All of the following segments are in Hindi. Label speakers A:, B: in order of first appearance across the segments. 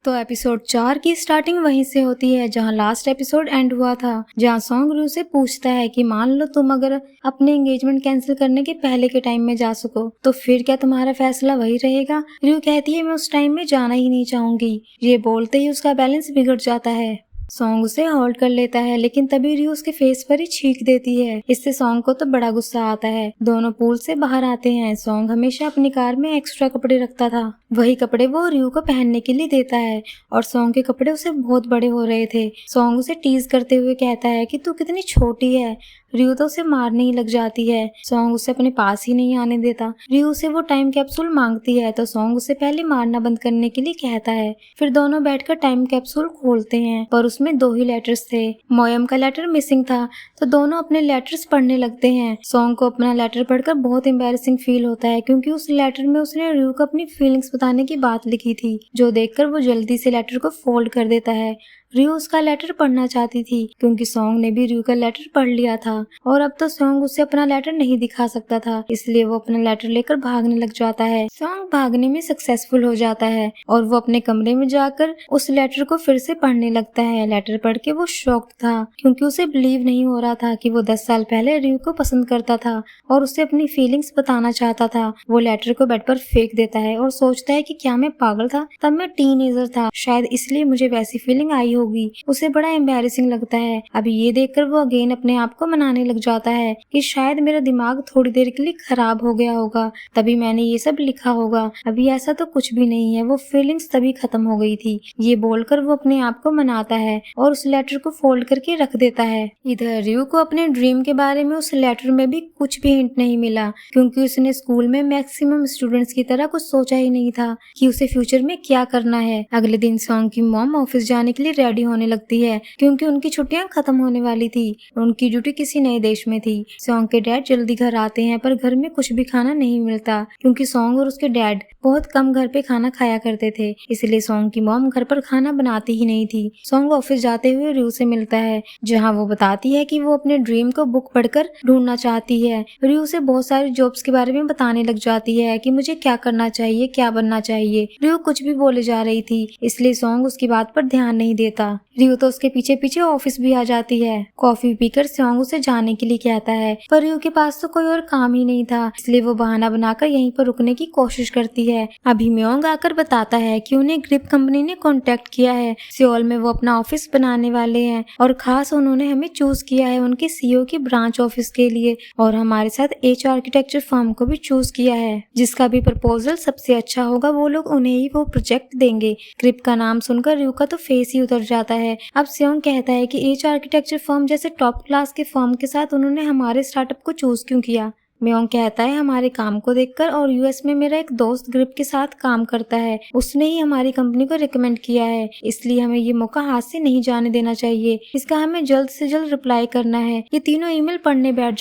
A: तो एपिसोड 4 की स्टार्टिंग वहीं से होती है जहां लास्ट एपिसोड एंड हुआ था, जहां सॉन्ग रू से पूछता है कि मान लो तुम अगर अपने एंगेजमेंट कैंसिल करने के पहले के टाइम में जा सको तो फिर क्या तुम्हारा फैसला वही रहेगा। रू कहती है मैं उस टाइम में जाना ही नहीं चाहूंगी। ये बोलते ही उसका बैलेंस बिगड़ जाता है। सॉन्ग उसे होल्ड कर लेता है लेकिन तभी रू उसके फेस पर ही छींक देती है। इससे सॉन्ग को तो बड़ा गुस्सा आता है। दोनों पूल से बाहर आते हैं। सॉन्ग हमेशा अपनी कार में एक्स्ट्रा कपड़े रखता था, वही कपड़े वो रू को पहनने के लिए देता है और सॉन्ग के कपड़े उसे बहुत बड़े हो रहे थे। सॉन्ग उसे टीज करते हुए कहता है कि तू कितनी छोटी है। रू तो उसे मारने ही लग जाती है। सॉन्ग उसे अपने पास ही नहीं आने देता। रू से वो टाइम कैप्सूल मांगती है तो सॉन्ग उसे पहले मारना बंद करने के लिए कहता है। फिर दोनों बैठकर टाइम कैप्सूल खोलते हैं पर उसमें 2 ही लेटर्स थे। मोयम का लेटर मिसिंग था तो दोनों अपने लेटर्स पढ़ने लगते हैं। सॉन्ग को अपना लेटर पढ़कर बहुत एम्बैरेसिंग फील होता है क्योंकि उस लेटर में उसने रू को अपनी फीलिंग्स बताने की बात लिखी थी, जो देखकर वो जल्दी से लेटर को फोल्ड कर देता है। रू उसका लेटर पढ़ना चाहती थी क्योंकि सॉन्ग ने भी रू का लेटर पढ़ लिया था और अब तो सॉन्ग उसे अपना लेटर नहीं दिखा सकता था, इसलिए वो अपना लेटर लेकर भागने लग जाता है। सॉन्ग भागने में सक्सेसफुल हो जाता है और वो अपने कमरे में जाकर उस लेटर को फिर से पढ़ने लगता है। लेटर पढ़ के वो शॉक्ड था क्योंकि उसे बिलीव नहीं हो रहा था कि वो 10 साल पहले रू को पसंद करता था और उसे अपनी फीलिंग्स बताना चाहता था। वो लेटर को बेड पर फेंक देता है और सोचता है कि क्या मैं पागल था, तब मैं टीनेजर था, शायद इसलिए मुझे वैसी फीलिंग आई होगी। उसे बड़ा एम्बैरेसिंग लगता है। अभी ये देखकर वो अगेन अपने आप को मनाने लग जाता है कि शायद मेरा दिमाग थोड़ी देर के लिए खराब हो गया होगा, तभी मैंने ये सब लिखा होगा। अभी ऐसा तो कुछ भी नहीं है, वो फीलिंग्स तभी खत्म हो गई थी। ये बोलकर वो अपने आप को मनाता है और उस लेटर को फोल्ड करके रख देता है। इधर रू को अपने ड्रीम के बारे में उस लेटर में भी कुछ भी हिंट नहीं मिला क्योंकि उसने स्कूल में मैक्सिमम स्टूडेंट्स की तरह कुछ सोचा ही नहीं था कि उसे फ्यूचर में क्या करना है। अगले दिन सॉन्ग की मॉम ऑफिस जाने के लिए रेडी होने लगती है क्योंकि उनकी छुट्टियां खत्म होने वाली थी। उनकी ड्यूटी किसी नए देश में थी। सॉन्ग के डैड जल्दी घर आते हैं पर घर में कुछ भी खाना नहीं मिलता क्योंकि सॉन्ग और उसके डैड बहुत कम घर पे खाना खाया करते थे, इसलिए सॉन्ग की मॉम घर पर खाना बनाती ही नहीं थी। सॉन्ग ऑफिस जाते हुए रू से मिलता है जहाँ वो बताती है कि वो अपने ड्रीम को बुक पढ़कर ढूंढना चाहती है। रू से बहुत सारी जॉब्स के बारे में बताने लग जाती है कि मुझे क्या करना चाहिए, क्या बनना चाहिए। रू कुछ भी बोले जा रही थी इसलिए सॉन्ग उसकी बात पर ध्यान नहीं देता। रू तो उसके पीछे पीछे ऑफिस भी आ जाती है। कॉफी पीकर सॉन्ग उसे जाने के लिए कहता है पर रू के पास तो कोई और काम ही नहीं था, इसलिए वो बहाना बनाकर यहीं पर रुकने की कोशिश करती है। अभी म्योंग आकर बताता है कि उन्हें ग्रिप कंपनी ने कांटेक्ट किया है। सियोल में वो अपना ऑफिस बनाने वाले हैं और खास उन्होंने हमें चूज किया है उनके सीईओ की ब्रांच ऑफिस के लिए और हमारे साथ एच आर्किटेक्चर फर्म को भी चूज किया है। जिसका भी प्रपोजल सबसे अच्छा होगा वो लोग उन्हें ही वो प्रोजेक्ट देंगे। ग्रिप का नाम सुनकर रू का तो फेस ही उतर जाता है। अब सियोंग कहता है कि एच आर्किटेक्चर फर्म जैसे टॉप क्लास के फर्म के साथ उन्होंने हमारे स्टार्टअप को चूज क्यों किया। म्योंग कहता है हमारे काम को देखकर और यूएस में मेरा एक दोस्त ग्रिप के साथ काम करता है, उसने ही हमारी कंपनी को रिकमेंड किया है, इसलिए हमें ये मौका हाथ से नहीं जाने देना चाहिए। इसका हमें जल्द से जल्द रिप्लाई करना है। ये तीनों ईमेल पढ़ने बैठ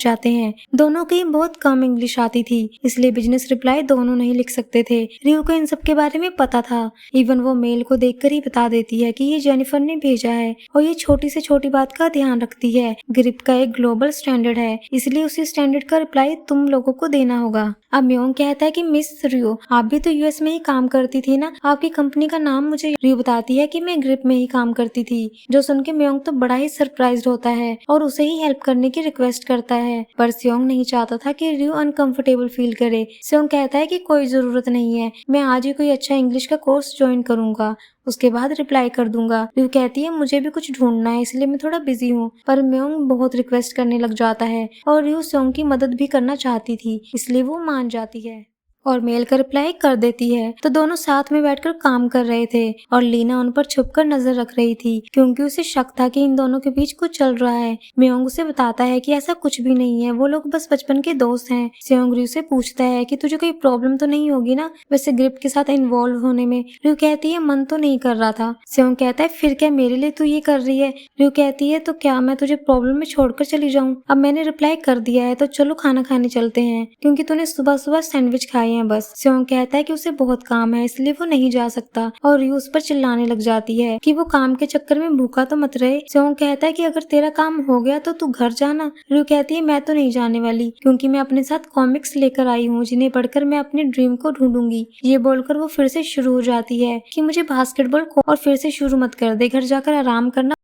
A: जाते हैं। दोनों की बहुत कम इंग्लिश आती थी इसलिए बिजनेस रिप्लाई दोनों नहीं लिख सकते थे। रू को इन सब के बारे में पता था। इवन वो मेल को देखकर ही बता देती है कि ये जेनिफर ने भेजा है और ये छोटी से छोटी बात का ध्यान रखती है। ग्रिप का एक ग्लोबल स्टैंडर्ड है इसलिए उसी स्टैंडर्ड का रिप्लाई तुम लोगों को देना होगा। अब म्योंग कहता है कि मिस रू आप भी तो यूएस में ही काम करती थी ना, आपकी कंपनी का नाम मुझे। रू बताती है कि मैं ग्रिप में ही काम करती थी, जो सुन के म्योंग तो बड़ा ही सरप्राइज्ड होता है और उसे ही हेल्प करने की रिक्वेस्ट करता है। पर सियोंग नहीं चाहता था कि रू अनकंफर्टेबल फील करे। सियोंग कहता है कि कोई जरूरत नहीं है, मैं आज ही कोई अच्छा इंग्लिश का कोर्स ज्वाइन करूंगा, उसके बाद रिप्लाई कर दूंगा। रू कहती है मुझे भी कुछ ढूंढना है इसलिए मैं थोड़ा बिजी हूँ, पर म्योंग बहुत रिक्वेस्ट करने लग जाता है और रू सियोंग की मदद भी करना चाहती थी इसलिए वो मान जाती है और मेल का रिप्लाई कर देती है। तो दोनों साथ में बैठकर काम कर रहे थे और लीना उन पर छुपकर नजर रख रही थी क्योंकि उसे शक था कि इन दोनों के बीच कुछ चल रहा है। म्योंग उसे बताता है कि ऐसा कुछ भी नहीं है, वो लोग बस बचपन के दोस्त हैं। सियोंग रू से पूछता है कि तुझे कोई प्रॉब्लम तो नहीं होगी ना वैसे ग्रिप के साथ इन्वॉल्व होने में। रू कहती है मन तो नहीं कर रहा था। सियोंग कहता है फिर क्या मेरे लिए तू ये कर रही है। रू कहती है तो क्या मैं तुझे प्रॉब्लम में छोड़कर चली जाऊँ। अब मैंने रिप्लाई कर दिया है तो चलो खाना खाने चलते हैं क्योंकि तूने सुबह सुबह सैंडविच खाई आए हैं बस। स्योंग कहता है कि उसे बहुत काम है इसलिए वो नहीं जा सकता और रयू उस पर चिल्लाने लग जाती है कि वो काम के चक्कर में भूखा तो मत रहे। स्योंग कहता है कि अगर तेरा काम हो गया तो तू घर जाना। रयू कहती है मैं तो नहीं जाने वाली क्योंकि मैं अपने साथ कॉमिक्स लेकर आई हूँ जिन्हें पढ़कर मैं अपने ड्रीम को ढूंढूंगी। ये बोलकर वो फिर से शुरू हो जाती है कि मुझे बास्केटबॉल और फिर से शुरू मत कर दे, घर जाकर आराम करना।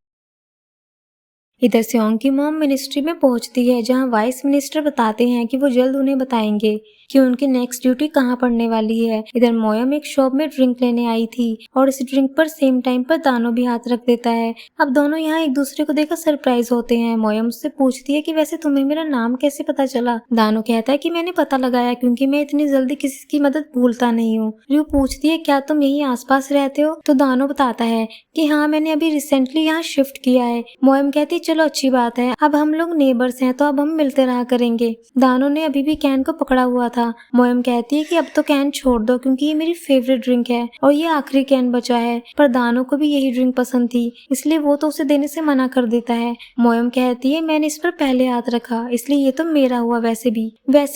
A: इधर स्योंग की मॉम मिनिस्ट्री में पहुंचती है जहां वाइस मिनिस्टर बताते हैं कि वो जल्द उन्हें बताएंगे कि उनकी नेक्स्ट ड्यूटी कहां पड़ने वाली है। इधर मोयम एक शॉप में ड्रिंक लेने आई थी और इस ड्रिंक पर सेम टाइम पर दानो भी हाथ रख देता है। अब दोनों यहाँ एक दूसरे को देखकर सरप्राइज होते हैं। मोयम उससे पूछती है कि वैसे तुम्हें मेरा नाम कैसे पता चला। दानो कहता है कि मैंने पता लगाया क्योंकि मैं इतनी जल्दी किसी की मदद भूलता नहीं हूँ। रयू पूछती है क्या तुम यही आसपास रहते हो, तो दानो बताता है कि हाँ मैंने अभी रिसेंटली यहाँ शिफ्ट किया है। मोयम कहती चलो अच्छी बात है, अब हम लोग नेबर्स हैं तो अब हम मिलते रहा करेंगे। दानो ने अभी भी कैन को पकड़ा हुआ था। मोयम कहती है कि अब तो कैन छोड़ दो क्योंकि ये मेरी फेवरेट ड्रिंक है और ये आखिरी कैन बचा है। पर दानो को भी यही ड्रिंक पसंद थी इसलिए वो तो उसे देने से मना कर देता है। मोयम कहती है मैंने इस पर पहले हाथ रखा इसलिए ये तो मेरा हुआ। वैसे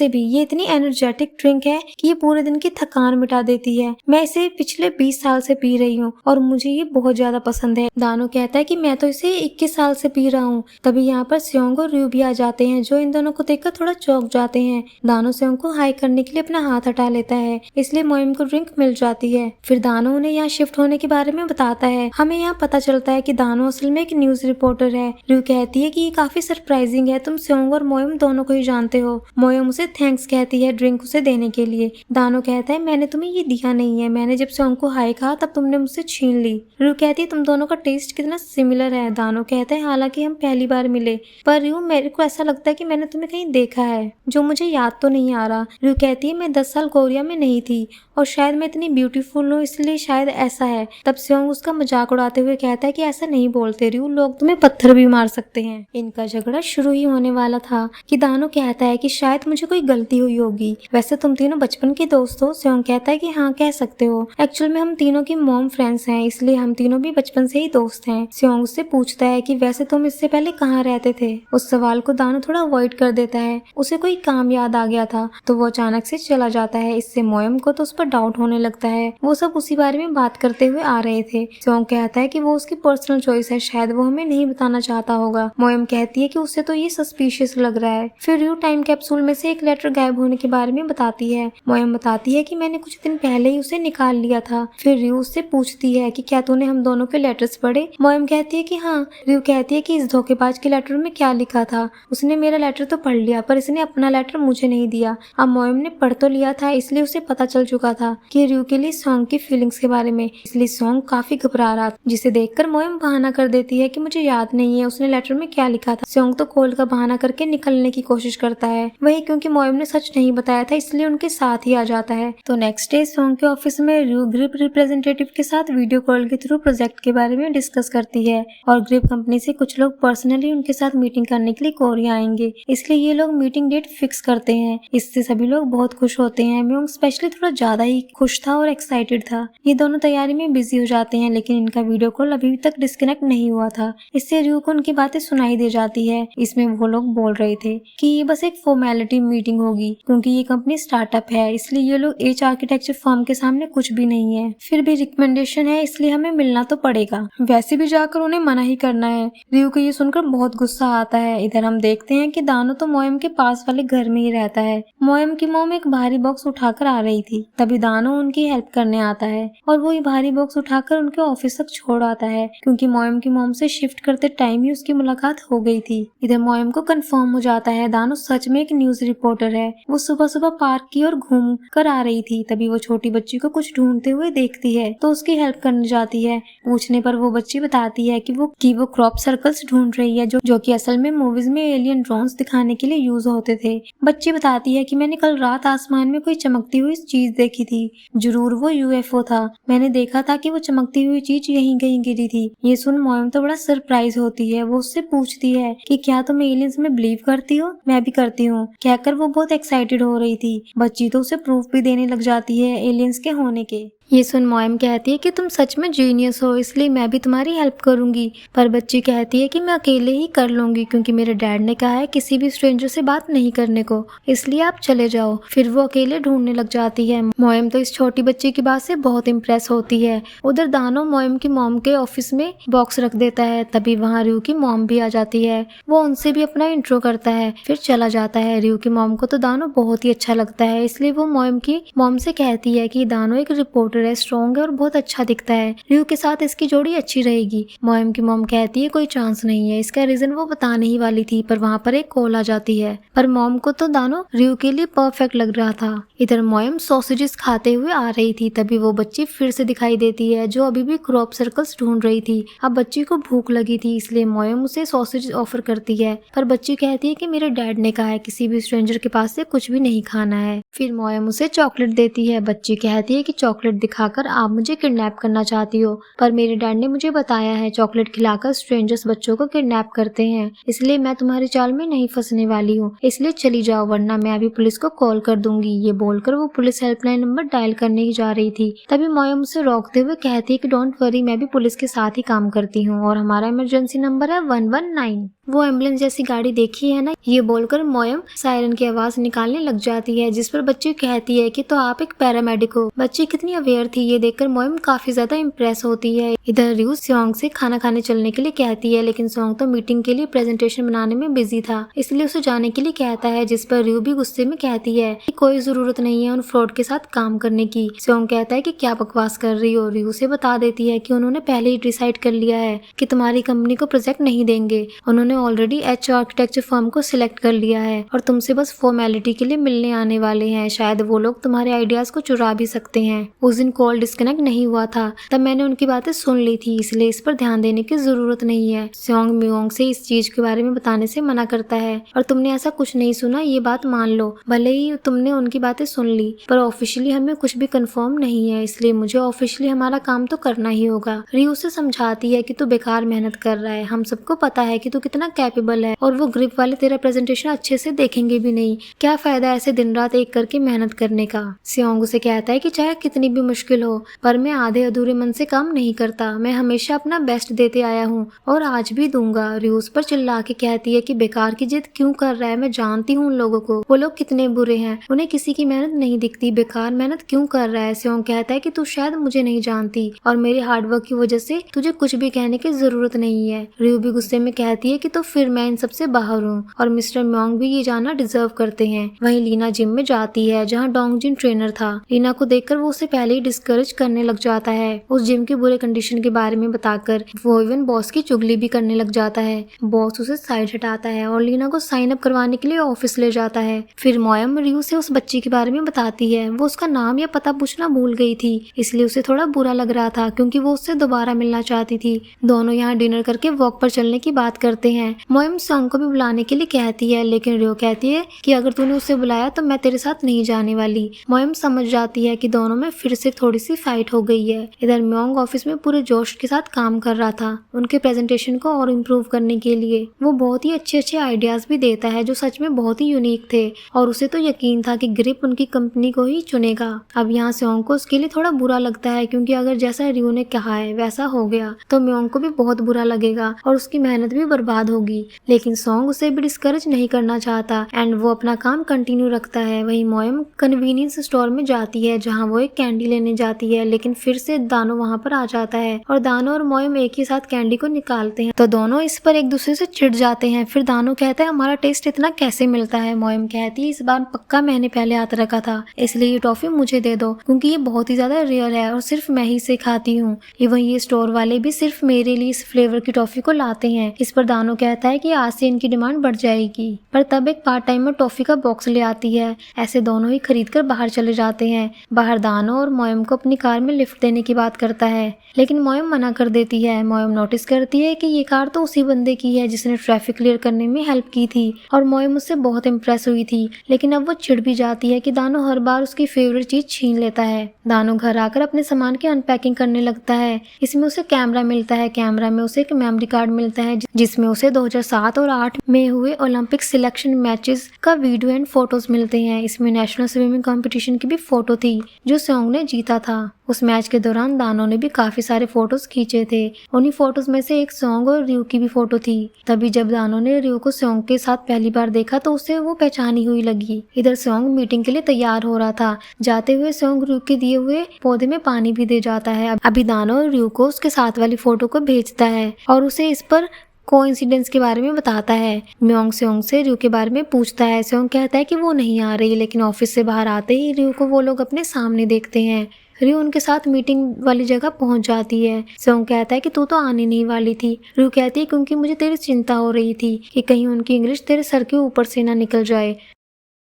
A: भी ये इतनी एनर्जेटिक ड्रिंक है कि ये पूरे दिन की थकान मिटा देती है। मैं इसे पिछले 20 साल से पी रही हूँ और मुझे ये बहुत ज्यादा पसंद है। दानो कहता है कि मैं तो इसे 21 साल से पी रहा हूँ। तभी यहाँ पर स्योंग और रयू भी आ जाते हैं जो इन दोनों को देखकर थोड़ा चौंक जाते हैं। दानो स्योंग को हाई करने के लिए अपना हाथ हटा लेता है इसलिए मोयम को ड्रिंक मिल जाती है। फिर दानो उन्हें यहाँ शिफ्ट होने के बारे में बताता है। हमें यहाँ पता चलता है कि दानो असल में एक न्यूज रिपोर्टर है। रयू कहती है कि ये काफी सरप्राइजिंग है, तुम स्योंग और मोयम दोनों को ही जानते हो। मोयम उसे थैंक्स कहती है ड्रिंक उसे देने के लिए। दानो कहता है मैंने तुम्हें ये दिया नहीं है, मैंने जब स्योंग को हाई कहा तब तुमने मुझसे छीन ली। रयू कहती है तुम दोनों का टेस्ट कितना सिमिलर है। दानो कहता है हालांकि हम पहली बार मिले पर रयू मेरे को ऐसा लगता है कि मैंने तुम्हें कहीं देखा है जो मुझे याद तो नहीं आ रहा। रयू कहती है मैं 10 साल कोरिया में नहीं थी और शायद मैं इतनी ब्यूटीफुल हूँ इसलिए शायद ऐसा है। तब स्योंग उसका मजाक उड़ाते हुए कहता है कि ऐसा नहीं बोलते रयू, लोग तुम्हें पत्थर भी मार सकते हैं। इनका झगड़ा शुरू ही होने वाला था कि दानो कहता है कि शायद मुझे कोई गलती हुई होगी, वैसे तुम तीनों बचपन के दोस्त हो। स्योंग कहता है कि हाँ कह सकते हो, एक्चुअल में हम तीनों की मॉम फ्रेंड्स हैं इसलिए हम तीनों भी बचपन से ही दोस्त हैं। स्योंग उससे पूछता है कि वैसे तुम इससे पहले कहाँ रहते थे। उस सवाल को दानो थोड़ा अवॉइड कर देता है, उसे कोई काम याद आ गया था तो वो अचानक से चला जाता है। इससे मोयम को तो उस पर डाउट होने लगता है। वो सब उसी बारे में बात करते हुए आ रहे थे। स्योंग कहता है कि वो उसकी पर्सनल चॉइस है, शायद वो हमें नहीं बताना चाहता होगा। मोयम कहती है कि उससे तो ये सस्पिशियस लग रहा है। फिर रयू टाइम कैप्सूल में से एक लेटर गायब होने के बारे में बताती है। मोयम बताती है कि मैंने कुछ दिन पहले ही उसे निकाल लिया था। फिर रयू उससे पूछती है कि क्या तूने हम दोनों के लेटर्स पढ़े। मोयम कहती है कि हाँ। रयू कहती है कि इस धोखेबाज के लेटर में क्या लिखा था। उसने मेरा लेटर तो पढ़ लिया पर इसने अपना लेटर मुझे नहीं दिया। अब मोयम ने पढ़ तो लिया था इसलिए उसे पता चल चुका था कि रयू के लिए सॉन्ग की फीलिंग्स के बारे में, इसलिए सॉन्ग काफी घबरा रहा था, जिसे देखकर मोयम बहाना कर देती है कि मुझे याद नहीं है उसने लेटर में क्या लिखा था। सॉन्ग तो कॉल का बहाना करके निकलने की कोशिश करता है, वही क्योंकि मोयम ने सच नहीं बताया था इसलिए उनके साथ ही आ जाता है। तो नेक्स्ट डे सॉन्ग के ऑफिस में रयू ग्रिप रिप्रेजेंटेटिव के साथ वीडियो कॉल के थ्रू प्रोजेक्ट के बारे में डिस्कस करती है और ग्रिप कंपनी से कुछ लोग पर्सनली उनके साथ मीटिंग करने के लिए कोरिया आएंगे, इसलिए ये लोग मीटिंग डेट फिक्स करते हैं। इससे सभी लोग बहुत खुश होते हैं। म्योंग स्पेशली थोड़ा ज्यादा ही खुश था और एक्साइटेड था। ये दोनों तैयारी में बिजी हो जाते हैं लेकिन इनका वीडियो कॉल अभी तक डिस्कनेक्ट नहीं हुआ था। इससे रयू को उनकी बातें सुनाई दे जाती है। इसमें वो लोग बोल रहे थे कि ये बस एक फॉर्मेलिटी मीटिंग होगी क्योंकि ये कंपनी स्टार्टअप है, इसलिए ये लोग एच आर्किटेक्चर फर्म के सामने कुछ भी नहीं है। फिर भी रिकमेंडेशन है इसलिए हमें मिलना तो पड़ेगा, वैसे भी जाकर उन्हें मना ही करना है। रयू को ये सुनकर बहुत गुस्सा आता है। इधर हम देखते हैं कि दानो तो मोयम के पास वाले घर में ही रहता है। मोयम की मॉम एक भारी बॉक्स उठाकर आ रही थी, तभी दानो उनकी हेल्प करने आता है और वो ये भारी बॉक्स उठाकर उनके ऑफिस तक छोड़ आता है क्योंकि मोयम की मॉम से शिफ्ट करते टाइम ही उसकी मुलाकात हो गई थी। इधर मोयम को कंफर्म हो जाता है दानो सच में एक न्यूज रिपोर्टर है। वो सुबह सुबह पार्क की ओर घूम कर आ रही थी, तभी वो छोटी बच्ची को कुछ ढूंढते हुए देखती है तो उसकी हेल्प करने जाती है। पूछने पर वो बच्ची बताती है कि वो क्रॉप सर्कल्स ढूंढ रही है जो कि असल में मूवीज में एलियन ड्रोन्स दिखाने के लिए यूज होते थे। बच्ची बताती है कि मैंने कल रात आसमान में कोई चमकती हुई चीज देखी थी, जरूर वो यूएफओ था। मैंने देखा था कि वो चमकती हुई चीज यहीं कहीं गिरी थी। ये सुन मोयम तो बड़ा सरप्राइज होती है। वो उससे पूछती है कि क्या तुम एलियंस में बिलीव करती हो। मैं भी करती हूँ कहकर वो बहुत एक्साइटेड हो रही थी। बच्ची तो उसे प्रूफ भी देने लग जाती है एलियंस के होने के। ये सुन मोयम कहती है कि तुम सच में जीनियस हो, इसलिए मैं भी तुम्हारी हेल्प करूंगी। पर बच्ची कहती है कि मैं अकेले ही कर लूंगी क्योंकि मेरे डैड ने कहा है किसी भी स्ट्रेंजर से बात नहीं करने को, इसलिए आप चले जाओ। फिर वो अकेले ढूंढने लग जाती है। मोयम तो इस छोटी बच्ची की बात से बहुत इम्प्रेस होती है। उधर दानो मोयम की मॉम के ऑफिस में बॉक्स रख देता है। तभी वहाँ रियो की मॉम भी आ जाती है। वो उनसे भी अपना इंट्रो करता है, फिर चला जाता है। रियो की मॉम को तो दानो बहुत ही अच्छा लगता है, इसलिए वो मोयम की मॉम से कहती है कि दानो एक रिपोर्टर है, स्ट्रॉन्ग है और बहुत अच्छा दिखता है, रियो के साथ इसकी जोड़ी अच्छी रहेगी। मोयम की मॉम कहती है कोई चांस नहीं है। इसका रीजन वो बताने ही वाली थी, पर वहाँ पर एक कॉल आ जाती है। पर मॉम को तो दानो रियो के लिए परफेक्ट लग रहा था। इधर मोयम सॉसेजेस खाते हुए आ रही थी, तभी वो बच्ची फिर से दिखाई देती है जो अभी भी क्रॉप सर्कल्स ढूंढ रही थी। अब बच्ची को भूख लगी थी, इसलिए मोयम उसे सॉसेज ऑफर करती है। पर बच्ची कहती है कि मेरे डैड ने कहा है किसी भी स्ट्रेंजर के पास से कुछ भी नहीं खाना है। फिर मोयम उसे चॉकलेट देती है। बच्ची कहती है कि चॉकलेट दिखाकर आप मुझे किडनैप करना चाहती हो, पर मेरे डैड ने मुझे बताया है चॉकलेट खिलाकर स्ट्रेंजर्स बच्चों को किडनैप करते हैं, इसलिए मैं तुम्हारी चाल में नहीं फंसने वाली हूँ, इसलिए चली जाओ वरना मैं अभी पुलिस को कॉल कर दूंगी। ये बोलकर वो पुलिस हेल्पलाइन नंबर डायल करने ही जा रही थी। तभी मोयम उसे रोकते हुए कहती है कि डोंट वरी, मैं भी पुलिस के साथ ही काम करती हूँ और हमारा इमरजेंसी नंबर है 119। वो एम्बुलेंस जैसी गाड़ी देखी है ना, ये बोलकर मोयम सायरन की आवाज निकालने लग जाती है, जिस पर बच्ची कहती है कि तो आप एक पैरामेडिक हो। बच्ची कितनी अवेयर थी ये देखकर मोयम काफी ज्यादा इम्प्रेस होती है। इधर रियो सोंग से खाना खाने चलने के लिए कहती है, लेकिन सोंग तो मीटिंग के लिए प्रेजेंटेशन बनाने में बिजी था, इसलिए उसे जाने के लिए कहता है, जिस पर रियो भी गुस्से में कहती है कि कोई जरूरत नहीं है उन फ्रॉड के साथ काम करने की। सोंग कहता है कि क्या बकवास कर रही हो। रियो से बता देती है कि उन्होंने पहले ही डिसाइड कर लिया है कि तुम्हारी कंपनी को प्रोजेक्ट नहीं देंगे, उन्होंने ऑलरेडी एच आर्किटेक्चर फर्म को सिलेक्ट कर लिया है और तुमसे बस फॉर्मेलिटी के लिए मिलने आने वाले हैं। शायद वो लोग तुम्हारे आइडियाज को चुरा भी सकते हैं। उस दिन कॉल डिस्कनेक्ट नहीं हुआ था, तब मैंने उनकी बातें सुन ली थी, इसलिए इस पर ध्यान देने की जरूरत नहीं है। सोंग म्योंग से इस चीज के बारे में बताने से मना करता है और तुमने ऐसा कुछ नहीं सुना, ये बात मान लो। भले ही तुमने उनकी बातें सुन ली, पर ऑफिशियली हमें कुछ भी कंफर्म नहीं है, इसलिए मुझे ऑफिशियली हमारा काम तो करना ही होगा। रियो से समझाती है कि तू बेकार मेहनत कर रहा है, हम सबको पता है कि तू कितना कैपेबल है और वो ग्रिप वाले तेरा प्रेजेंटेशन अच्छे से देखेंगे भी नहीं, क्या फायदा ऐसे दिन रात एक करके मेहनत करने का। सियोंग उसे कहता है कि चाहे कितनी भी मुश्किल हो, पर मैं आधे अधूरे मन से काम नहीं करता, मैं हमेशा अपना बेस्ट देते आया हूँ और आज भी दूंगा। रियो उस पर चिल्ला के कहती है कि बेकार की जिद क्यों कर रहा है, मैं जानती हूँ उन लोगों को, वो लोग कितने बुरे हैं, उन्हें किसी की मेहनत नहीं दिखती, बेकार मेहनत क्यों कर रहा है। सियोंग कहता है कि तू शायद मुझे नहीं जानती और मेरे हार्डवर्क की वजह से तुझे कुछ भी कहने की जरूरत नहीं है। रियो भी गुस्से में कहती है कि तो फिर मैं इन सबसे बाहर हूँ और मिस्टर म्योंग भी ये जाना डिजर्व करते हैं। वहीं लीना जिम में जाती है जहाँ डोंगजिन ट्रेनर था। लीना को देखकर वो उसे पहले ही डिस्करेज करने लग जाता है। उस जिम के बुरे कंडीशन के बारे में बताकर वो इवन बॉस की चुगली भी करने लग जाता है। बॉस उसे साइड हटाता है और लीना को साइन अप करवाने के लिए ऑफिस ले जाता है। फिर मोयम रियो से उस बच्ची के बारे में बताती है। वो उसका नाम या पता पूछना भूल गई थी, इसलिए उसे थोड़ा बुरा लग रहा था क्योंकि वो उससे दोबारा मिलना चाहती थी। दोनों यहाँ डिनर करके वॉक पर चलने की बात करते हैं। मोयम सोंग को भी बुलाने के लिए कहती है, लेकिन रियो कहती है कि अगर तूने उसे बुलाया तो मैं तेरे साथ नहीं जाने वाली। मोयम समझ जाती है कि दोनों में फिर से थोड़ी सी फाइट हो गई है। इधर म्योंग ऑफिस में पूरे जोश के साथ काम कर रहा था उनके प्रेजेंटेशन को और इम्प्रूव करने के लिए। वो बहुत ही अच्छे अच्छे आइडियाज भी देता है जो सच में बहुत ही यूनिक थे और उसे तो यकीन था कि ग्रिप उनकी कंपनी को ही चुनेगा। अब यहाँ सोंग को उसके लिए थोड़ा बुरा लगता है क्योंकि अगर जैसा रियो ने कहा है वैसा हो गया तो म्योंग को भी बहुत बुरा लगेगा और उसकी मेहनत भी बर्बाद होगी। लेकिन सोंग उसे भी डिस्करेज नहीं करना चाहता एंड वो अपना काम कंटिन्यू रखता है। वहीं मोयम कन्वीनियंस स्टोर में जाती है जहाँ वो एक कैंडी लेने जाती है, लेकिन फिर से दानो वहाँ पर आ जाता है और दानो और मोयम एक ही साथ कैंडी को निकालते हैं तो दोनों इस पर एक दूसरे से चिढ़ जाते हैं। फिर दानो कहता है हमारा टेस्ट इतना कैसे मिलता है। मोयम कहती है इस बार पक्का मैंने पहले हाथ रखा था, इसलिए ये टॉफी मुझे दे दो क्योंकि ये बहुत ही ज्यादा रेयर है और सिर्फ मैं ही इसे खाती हूँ। इवन ये स्टोर वाले भी सिर्फ मेरे लिए इस फ्लेवर की टॉफी को लाते हैं। इस पर दानो कहता है कि आज से इनकी डिमांड बढ़ जाएगी, पर तब एक पार्ट टाइमर टॉफी का बॉक्स ले आती है। ऐसे दोनों ही खरीद कर बाहर चले जाते हैं। बाहर दानो और मोयम को अपनी कार में लिफ्ट देने की बात करता है, लेकिन मोयम मना कर देती है। मोयम नोटिस करती है कि ये कार तो उसी बंदे की है जिसने ट्रैफिक क्लियर करने में हेल्प की थी और मोयम उससे बहुत इम्प्रेस हुई थी, लेकिन अब वो चिढ़ भी जाती है कि दानो हर बार उसकी फेवरेट चीज छीन लेता है। दानो घर आकर अपने सामान की अनपैकिंग करने लगता है। इसमें उसे कैमरा मिलता है, कैमरा में उसे एक मेमोरी कार्ड मिलता है जिसमें उसे उसे 2007 और 8 में हुए ओलंपिक सिलेक्शन मैचेस का वीडियो एंड फोटोज मिलते हैं। इसमें नेशनल स्विमिंग कंपटीशन की भी फोटो थी जो सेओंग ने जीता था। उस मैच के दौरान दानो ने भी काफी सारे फोटोज खींचे थे। उन्हीं फोटोज में से एक सेओंग और रियो की भी फोटो थी। तभी जब दानो ने रियो को सेओंग के साथ पहली बार देखा तो उसे वो पहचानी हुई लगी। इधर सेओंग मीटिंग के लिए तैयार हो रहा था। जाते हुए सेओंग रियो के दिए हुए पौधे में पानी भी दे जाता है। अभी दानो रियो को उसके साथ वाली फोटो को भेजता है और उसे इस पर कोइंसिडेंस के बारे में बताता है। म्योंग सेओंग से रियो के बारे में पूछता है। सेओंग कहता है कि वो नहीं आ रही, लेकिन ऑफिस से बाहर आते ही रियो को वो लोग अपने सामने देखते हैं। रियो उनके साथ मीटिंग वाली जगह पहुंच जाती है। सेओंग कहता है कि तू तो आने नहीं वाली थी। रियो कहती है क्योंकि मुझे तेरी चिंता हो रही थी कि कहीं उनकी इंग्लिश तेरे सर के ऊपर से ना निकल जाए,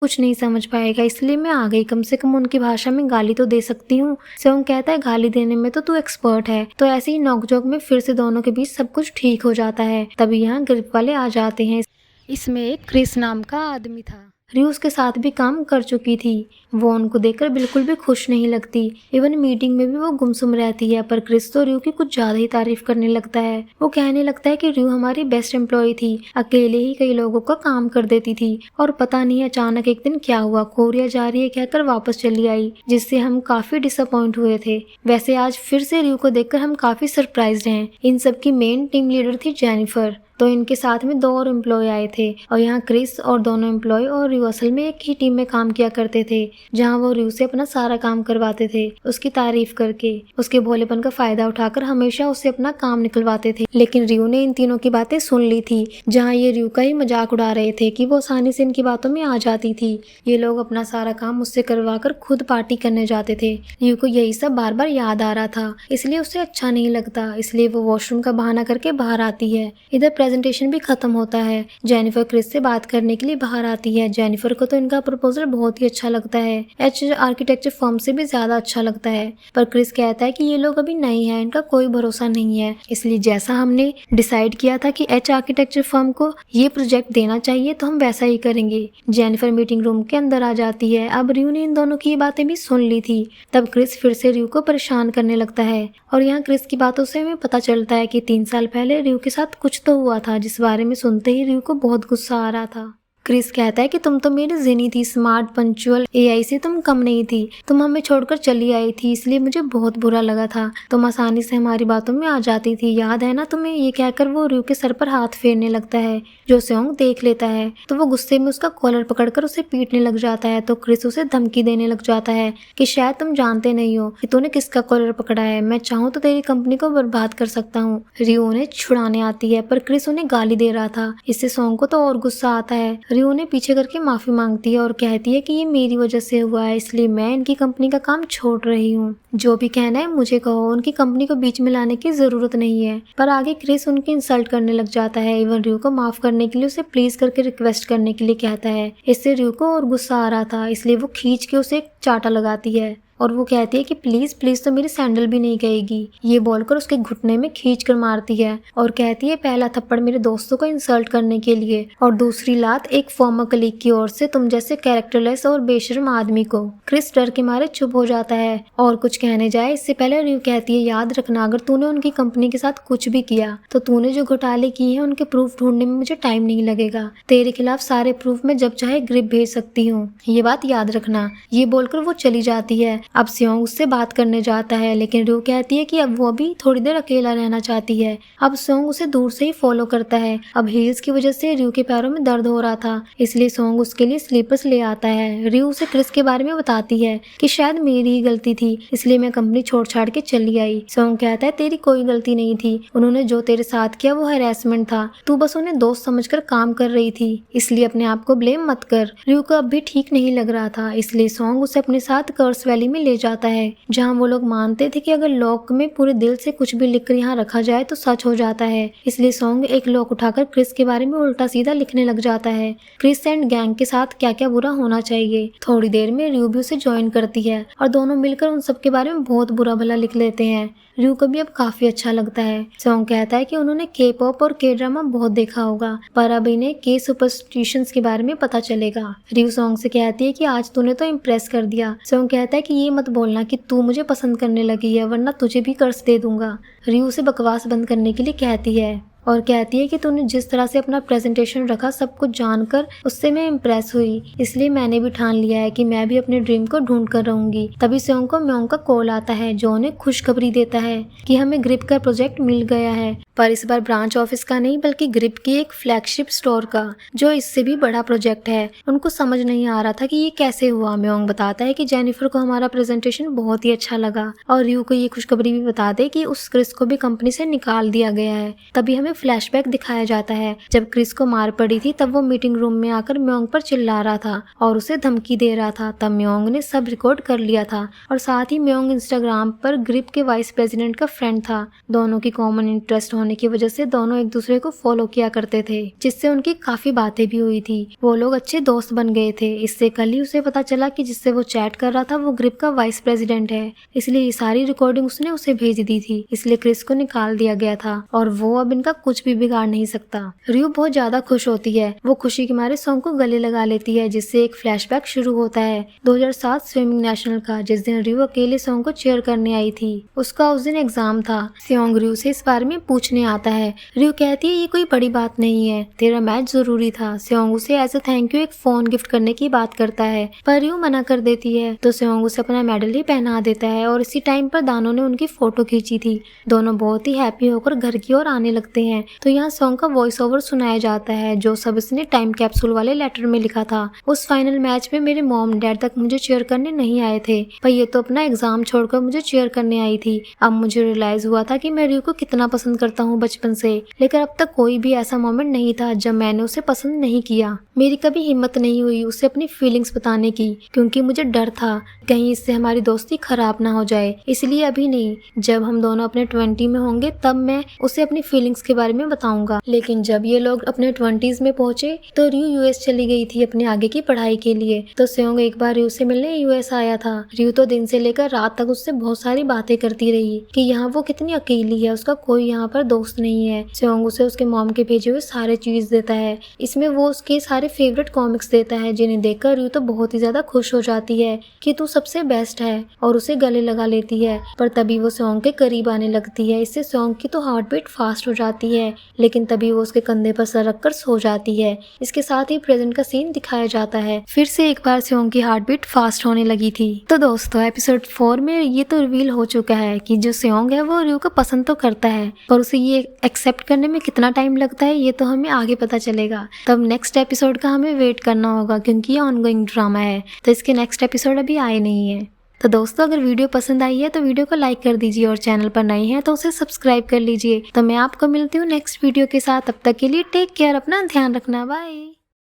A: कुछ नहीं समझ पाएगा, इसलिए मैं आ गई। कम से कम उनकी भाषा में गाली तो दे सकती हूँ। सेओंग कहता है गाली देने में तो तू एक्सपर्ट है। तो ऐसे ही नोकझोंक में फिर से दोनों के बीच सब कुछ ठीक हो जाता है। तभी यहाँ ग्रिप वाले आ जाते हैं। इसमें एक क्रिस नाम का आदमी था। रियो उसके साथ भी काम कर चुकी थी। वो उनको देखकर बिल्कुल भी खुश नहीं लगती। इवन मीटिंग में भी वो गुमसुम रहती है। पर क्रिस तो रियो की कुछ ज्यादा ही तारीफ करने लगता है। वो कहने लगता है कि रियो हमारी बेस्ट एम्प्लॉय थी, अकेले ही कई लोगों का काम कर देती थी और पता नहीं अचानक एक दिन क्या हुआ, कोरिया जा रही है कहकर वापस चली आई, जिससे हम काफी डिसअपॉइंट हुए थे। वैसे आज फिर से रियो को देखकर हम काफी सरप्राइज्ड हैं। इन सब की मेन टीम लीडर थी जेनिफर। तो इनके साथ में 2 और एम्प्लॉय आए थे और यहाँ क्रिस और दोनों एम्प्लॉय और रियो असल में एक ही टीम में काम किया करते थे, जहाँ वो रियो से अपना सारा काम करवाते थे, उसकी तारीफ करके, उसके भोलेपन का फायदा उठाकर हमेशा उससे अपना काम निकलवाते थे। लेकिन रियो ने इन तीनों की बातें सुन ली थी, जहाँ ये रियो का ही मजाक उड़ा रहे थे कि वो आसानी से इनकी बातों में आ जाती थी। ये लोग अपना सारा काम उससे करवा कर खुद पार्टी करने जाते थे। रियो को यही सब बार बार याद आ रहा था, इसलिए उसे अच्छा नहीं लगता, इसलिए वो वॉशरूम का बहाना करके बाहर आती है। इधर प्रेजेंटेशन भी खत्म होता है। जेनिफर क्रिस से बात करने के लिए बाहर आती है। जेनिफर को तो इनका प्रपोजल बहुत ही अच्छा लगता है, एच आर्किटेक्चर फर्म से भी ज्यादा अच्छा लगता है। पर क्रिस कहता है कि ये लोग अभी नए हैं, इनका कोई भरोसा नहीं है, इसलिए जैसा हमने डिसाइड किया था कि एच आर्किटेक्चर फर्म को ये प्रोजेक्ट देना चाहिए तो हम वैसा ही करेंगे। जेनिफर मीटिंग रूम के अंदर आ जाती है। अब रियो ने इन दोनों की ये बातें भी सुन ली थी। तब क्रिस फिर से रियो को परेशान करने लगता है और यहाँ क्रिस की बातों से हमें पता चलता है कि 3 साल पहले रियो के साथ कुछ तो हुआ था, जिस बारे में सुनते ही रियो को बहुत गुस्सा आ रहा था। क्रिस कहता है कि तुम तो मेरी जिनी थी, स्मार्ट, पंचुअल, एआई से तुम कम नहीं थी। तुम हमें छोड़कर चली आई थी, इसलिए मुझे बहुत बुरा लगा था। तुम आसानी से हमारी बातों में आ जाती थी, याद है ना तुम्हें? ये कहकर वो रियो के सर पर हाथ फेरने लगता है, जो सेओंग देख लेता है तो वो गुस्से में उसका कॉलर पकड़कर उसे पीटने लग जाता है। तो क्रिस उसे धमकी देने लग जाता है कि शायद तुम जानते नहीं हो कि तूने किसका कॉलर पकड़ा है, मैं चाहूँ तो तेरी कंपनी को बर्बाद कर सकता हूँ। रियो उन्हें छुड़ाने आती है पर क्रिस उन्हें गाली दे रहा था, इससे सेओंग को तो और गुस्सा आता है। रियो ने पीछे करके माफी मांगती है और कहती है कि ये मेरी वजह से हुआ है, इसलिए मैं इनकी कंपनी का काम छोड़ रही हूँ। जो भी कहना है मुझे कहो, उनकी कंपनी को बीच में लाने की जरूरत नहीं है। पर आगे क्रिस उनकी इंसल्ट करने लग जाता है। इवन रियो को माफ करने के लिए उसे प्लीज करके रिक्वेस्ट करने के लिए कहता है। इससे रियो को और गुस्सा आ रहा था, इसलिए वो खींच के उसे एक चाटा लगाती है और वो कहती है कि प्लीज प्लीज तो मेरी सैंडल भी नहीं गएगी। ये बोलकर उसके घुटने में खींच कर मारती है और कहती है पहला थप्पड़ मेरे दोस्तों को इंसल्ट करने के लिए और दूसरी लात एक फॉर्मर कलीग की ओर से तुम जैसे कैरेक्टरलेस और बेशर्म आदमी को। क्रिस डर के मारे चुप हो जाता है और कुछ कहने जाए इससे पहले रियो कहती है याद रखना, अगर तूने उनकी कंपनी के साथ कुछ भी किया तो तूने जो घोटाले किए हैं उनके प्रूफ ढूंढने में मुझे टाइम नहीं लगेगा। तेरे खिलाफ सारे प्रूफ में जब चाहे ग्रिप भेज सकती हूँ, ये बात याद रखना। ये बोलकर वो चली जाती है। अब सेओंग उससे बात करने जाता है, लेकिन रियो कहती है कि अब वो अभी थोड़ी देर अकेला रहना चाहती है। अब सेओंग उसे दूर से ही फॉलो करता है। अब हील्स की वजह से रियो के पैरों में दर्द हो रहा था, इसलिए सेओंग उसके लिए स्लीपर्स ले आता है। रियो उसे क्रिस के बारे में बताती है कि शायद मेरी ही गलती थी, इसलिए मैं कंपनी छोड़ छाड़ के चली आई। सेओंग कहता है तेरी कोई गलती नहीं थी, उन्होंने जो तेरे साथ किया वो हैरेसमेंट था, तू बस उन्हें दोस्त समझकर काम कर रही थी, इसलिए अपने आप को ब्लेम मत कर। रियो को अब भी ठीक नहीं लग रहा था, इसलिए सेओंग उसे अपने साथ कर्स वैली में ले जाता है, जहाँ वो लोग मानते थे कि अगर लॉक में पूरे दिल से कुछ भी लिखकर यहाँ रखा जाए तो सच हो जाता है। इसलिए सेओंग एक लॉक उठाकर क्रिस के बारे में उल्टा सीधा लिखने लग जाता है, क्रिस एंड गैंग के साथ क्या क्या बुरा होना चाहिए। थोड़ी देर में रियो भी उसे ज्वाइन करती है और दोनों मिलकर उन सब के बारे में बहुत बुरा भला लिख लेते हैं। रियो को भी अब काफी अच्छा लगता है। सेओंग कहता है कि उन्होंने के पॉप और के ड्रामा बहुत देखा होगा, पर अब इन्हें के सुपरस्टिशंस के बारे में पता चलेगा। रियो सेओंग से कहती है कि आज तूने तो इम्प्रेस कर दिया। सेओंग कहता है कि ये मत बोलना कि तू मुझे पसंद करने लगी है, वरना तुझे भी कर्ज दे दूंगा। रियो उसे बकवास बंद करने के लिए कहती है और कहती है कि तूने जिस तरह से अपना प्रेजेंटेशन रखा सब कुछ जानकर उससे मैं इम्प्रेस हुई, इसलिए मैंने भी ठान लिया है कि मैं भी अपने ड्रीम को ढूंढ कर रहूंगी। तभी सेओंग को म्योंग का कॉल आता है जो उन्हें खुशखबरी देता है कि हमें ग्रिप का प्रोजेक्ट मिल गया है, पर इस बार ब्रांच ऑफिस का नहीं बल्कि ग्रिप की एक फ्लैगशिप स्टोर का, जो इससे भी बड़ा प्रोजेक्ट है। उनको समझ नहीं आ रहा था कि ये कैसे हुआ। म्योंग बताता है कि जेनिफर को हमारा प्रेजेंटेशन बहुत ही अच्छा लगा और रियो को ये खुशखबरी भी बता दे कि उस क्रिस को भी कंपनी से निकाल दिया गया है। तभी हमें फ्लैशबैक दिखाया जाता है जब क्रिस को मार पड़ी थी, तब वो मीटिंग रूम में आकर म्योंग पर चिल्ला रहा था और उसे धमकी दे रहा था। तब म्योंग ने सब रिकॉर्ड कर लिया था और साथ ही म्योंग इंस्टाग्राम पर ग्रिप के वाइस प्रेसिडेंट का फ्रेंड था। दोनों की कॉमन इंटरेस्ट होने की वजह से दोनों एक दूसरे को फॉलो किया करते थे, जिससे उनकी काफी बातें भी हुई थी। वो लोग अच्छे दोस्त बन गए थे। इससे कल ही उसे पता चला कि जिससे वो चैट कर रहा था वो ग्रिप का वाइस प्रेसिडेंट है, इसलिए ये सारी रिकॉर्डिंग उसने उसे भेज दी थी। इसलिए क्रिस को निकाल दिया गया था और वो अब इनका कुछ भी बिगाड़ नहीं सकता। रियो बहुत ज्यादा खुश होती है। वो खुशी के मारे सॉन्ग को गले लगा लेती है, जिससे एक फ्लैशबैक शुरू होता है 2007 स्विमिंग नेशनल का, जिस दिन रियो अकेले सॉन्ग को चेयर करने आई थी। उसका उस दिन एग्जाम था। सेओंग रियो से इस बारे में पूछने आता है। रियो कहती है ये कोई बड़ी बात नहीं है, तेरा मैच जरूरी था। सेओंग उसे एज अ थैंक यू एक फोन गिफ्ट करने की बात करता है, पर रियो मना कर देती है। तो सेओंग उसे अपना मेडल ही पहना देता है और इसी टाइम पर दानो ने उनकी फोटो खींची थी। दोनों बहुत ही हैप्पी होकर घर की ओर आने लगते हैं। तो यहाँ सॉन्ग का वॉइस ओवर सुनाया जाता है जो सब इसने टाइम कैप्सूल वाले लेटर में लिखा था। उस फाइनल मैच में मेरे मॉम डैड तक मुझे चीयर करने नहीं आए थे, पर ये तो अपना एग्जाम छोड़कर मुझे चीयर करने आई थी। अब मुझे रियलाइज हुआ था कि मैं रियो को कितना पसंद करता हूँ बचपन से, लेकिन अब तक कोई भी ऐसा मोमेंट नहीं था जब मैंने उसे पसंद नहीं किया। मेरी कभी हिम्मत नहीं हुई उसे अपनी फीलिंग्स बताने की, क्योंकि मुझे डर था कहीं इससे हमारी दोस्ती खराब ना हो जाए। इसलिए अभी नहीं, जब हम दोनों अपने 20 में होंगे तब मैं उसे अपनी फीलिंग्स के बारे में बताऊंगा। लेकिन जब ये लोग अपने 20s में पहुंचे तो रियो यूएस चली गई थी अपनी आगे की पढ़ाई के लिए। तो सेओंग एक बार रियो से मिलने यूएस आया था। रियो तो दिन से लेकर रात तक उससे बहुत सारी बातें करती रही कि यहाँ वो कितनी अकेली है, उसका कोई यहाँ पर दोस्त नहीं है। सेओंग उसे उसके मॉम के भेजे हुए सारे चीज देता है। इसमें वो उसके सारे फेवरेट कॉमिक्स देता है, जिन्हें देखकर रियो तो बहुत ही ज्यादा खुश हो जाती है कि तू सबसे बेस्ट है और उसे गले लगा लेती है। पर तभी वो सेओंग के करीब आने लगती है। इससे सेओंग की तो हार्ट बीट फास्ट हो जाती है, लेकिन तभी वो उसके कंधे पर सर रखकर सो जाती है। इसके साथ ही प्रेजेंट का सीन दिखाया जाता है। फिर से एक बार सेओंग की हार्ट बीट फास्ट होने लगी थी। तो दोस्तों एपिसोड 4 में ये तो रिवील हो चुका है कि जो सेओंग है वो रियो को पसंद तो करता है, पर उसे ये एक्सेप्ट करने में कितना टाइम लगता है ये तो हमें आगे पता चलेगा। तब नेक्स्ट एपिसोड का हमें वेट करना होगा, क्योंकि ये ऑनगोइंग ड्रामा है, तो इसके नेक्स्ट एपिसोड अभी आए नहीं है। तो दोस्तों अगर वीडियो पसंद आई है तो वीडियो को लाइक कर दीजिए और चैनल पर नए हैं तो उसे सब्सक्राइब कर लीजिए। तो मैं आपको मिलती हूँ नेक्स्ट वीडियो के साथ। तब तक के लिए टेक केयर, अपना ध्यान रखना, बाय।